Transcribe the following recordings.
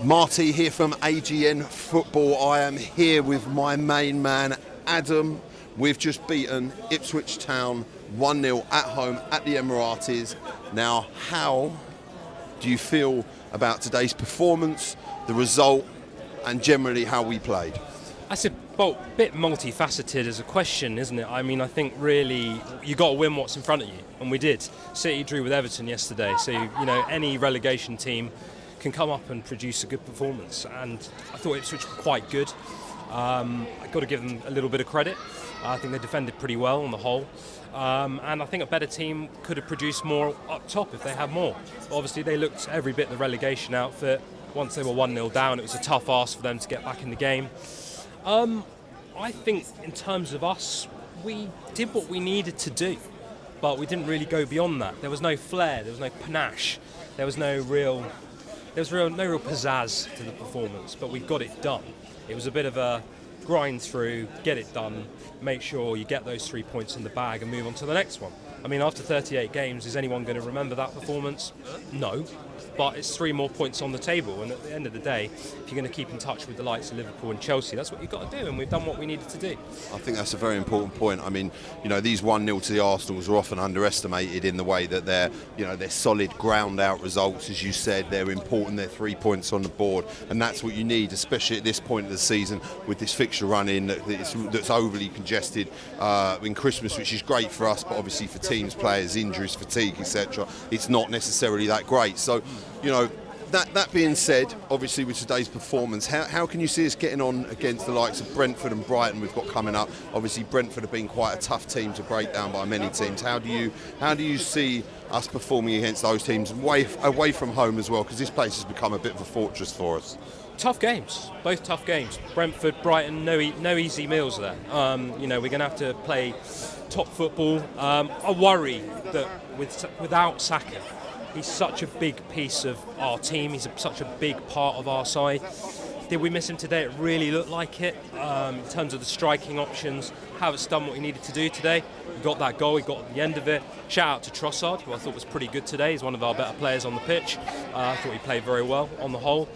Marty here from AGN Football. I am here with my main man, Adam. We've just beaten Ipswich Town 1-0 at home at the Emiratis. Now, how do you feel about today's performance, the result, and generally how we played? That's a bit multifaceted as a question, isn't it? I mean, I think really you got to win what's in front of you, and we did. City drew with Everton yesterday, so any relegation team can come up and produce a good performance, and I thought Ipswich were quite good. I've got to give them a little bit of credit. I think they defended pretty well on the whole, and I think a better team could have produced more up top if they had more. But obviously they looked every bit the relegation outfit. Once they were 1-0 down, it was a tough ask for them to get back in the game. I think in terms of us, we did what we needed to do, but we didn't really go beyond that. There was no flair, there was no panache, there was no real pizzazz to the performance, but we got it done. It was a bit of a grind through, get it done, make sure you get those 3 points in the bag and move on to the next one. I mean, after 38 games, is anyone going to remember that performance? No. But it's 3 more points on the table, and at the end of the day, if you're going to keep in touch with the likes of Liverpool and Chelsea, that's what you've got to do, and we've done what we needed to do. I think that's a very important point. I mean, these 1-0 to the Arsenals are often underestimated in the way that they're solid ground-out results, as you said. They're important. They're 3 points on the board, and that's what you need, especially at this point of the season with this fixture run in that's overly congested in Christmas, which is great for us, but obviously for teams, players, injuries, fatigue, etc., it's not necessarily that great. So, that being said, obviously with today's performance, how can you see us getting on against the likes of Brentford and Brighton we've got coming up? Obviously Brentford have been quite a tough team to break down by many teams. How do you see us performing against those teams away from home as well? Because this place has become a bit of a fortress for us. Tough games, both tough games. Brentford, Brighton, no easy meals there. We're going to have to play top football. I worry that without Saka, he's such a big piece of our team. He's such a big part of our side. Did we miss him today? It really looked like it. In terms of the striking options, Havertz done what he needed to do today. He got that goal, he got at the end of it. Shout out to Trossard, who I thought was pretty good today. He's one of our better players on the pitch. I thought he played very well on the whole.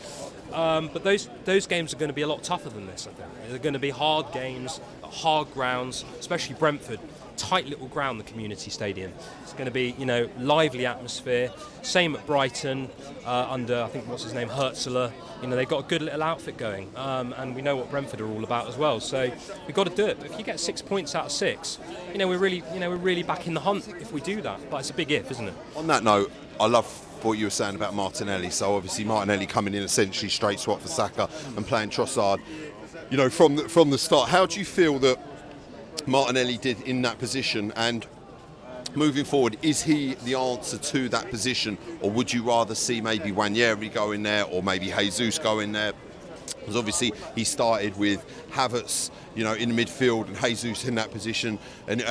But those games are going to be a lot tougher than this, I think. They're going to be hard games, hard grounds, especially Brentford. Tight little ground, the community stadium. It's going to be, lively atmosphere. Same at Brighton, under, I think, what's his name, Hertzler. They've got a good little outfit going, and we know what Brentford are all about as well. So we've got to do it. But if you get 6 points out of 6, we're really back in the hunt if we do that. But it's a big if, isn't it? On that note, I love what you were saying about Martinelli. So obviously Martinelli coming in essentially straight swap for Saka and playing Trossard. From the start, how do you feel that Martinelli did in that position, and moving forward, is he the answer to that position, or would you rather see maybe Nwaneri go in there, or maybe Jesus go in there? Because obviously he started with Havertz, in the midfield, and Jesus in that position, and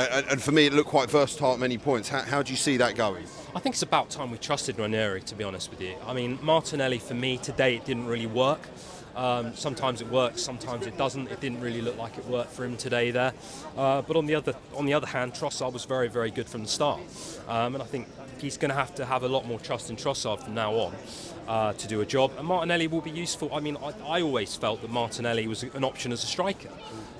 for me it looked quite versatile at many points. How do you see that going? I think it's about time we trusted Nwaneri, to be honest with you. I mean, Martinelli for me today, it didn't really work. Sometimes it works, sometimes it doesn't. It didn't really look like it worked for him today there. But on the other hand, Trossard was very, very good from the start. And I think he's going to have a lot more trust in Trossard from now on to do a job. And Martinelli will be useful. I mean, I always felt that Martinelli was an option as a striker,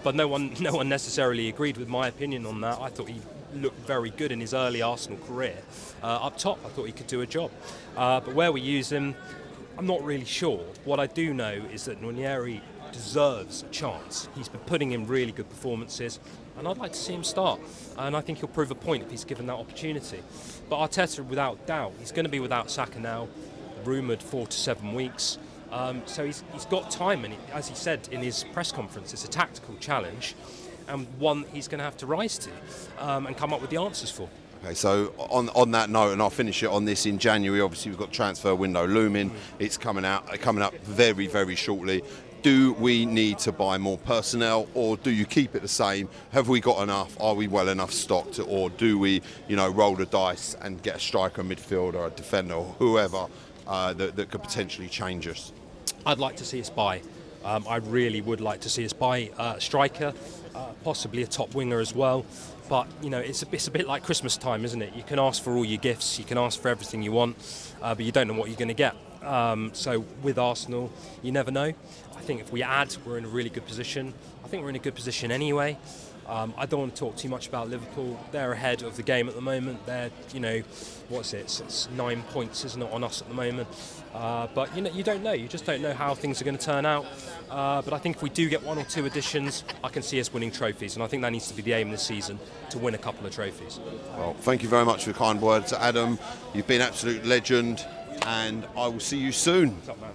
but no one necessarily agreed with my opinion on that. I thought he looked very good in his early Arsenal career. Up top, I thought he could do a job. But where we use him, I'm not really sure. What I do know is that Nwaneri deserves a chance. He's been putting in really good performances, and I'd like to see him start. And I think he'll prove a point if he's given that opportunity. But Arteta, without doubt, he's going to be without Saka now, rumoured 4 to 7 weeks. So he's got time, and as he said in his press conference, it's a tactical challenge, and one he's going to have to rise to and come up with the answers for. Okay, so on that note, and I'll finish it on this, in January, obviously we've got transfer window looming. It's coming up very, very shortly. Do we need to buy more personnel, or do you keep it the same? Have we got enough? Are we well enough stocked, or do we, roll the dice and get a striker, a midfielder, a defender, or whoever that could potentially change us? I'd like to see us buy. I really would like to see us buy a striker, possibly a top winger as well. But, it's a bit like Christmas time, isn't it? You can ask for all your gifts, you can ask for everything you want, but you don't know what you're going to get. So with Arsenal, you never know. I think if we add, we're in a really good position. I think we're in a good position anyway. I don't want to talk too much about Liverpool. They're ahead of the game at the moment. They're, what's it? It's 9 points, isn't it, on us at the moment? But you don't know. You just don't know how things are going to turn out. But I think if we do get 1 or 2 additions, I can see us winning trophies, and I think that needs to be the aim this season, to win a couple of trophies. Well, thank you very much for your kind words, Adam. You've been an absolute legend, and I will see you soon. What's up, man?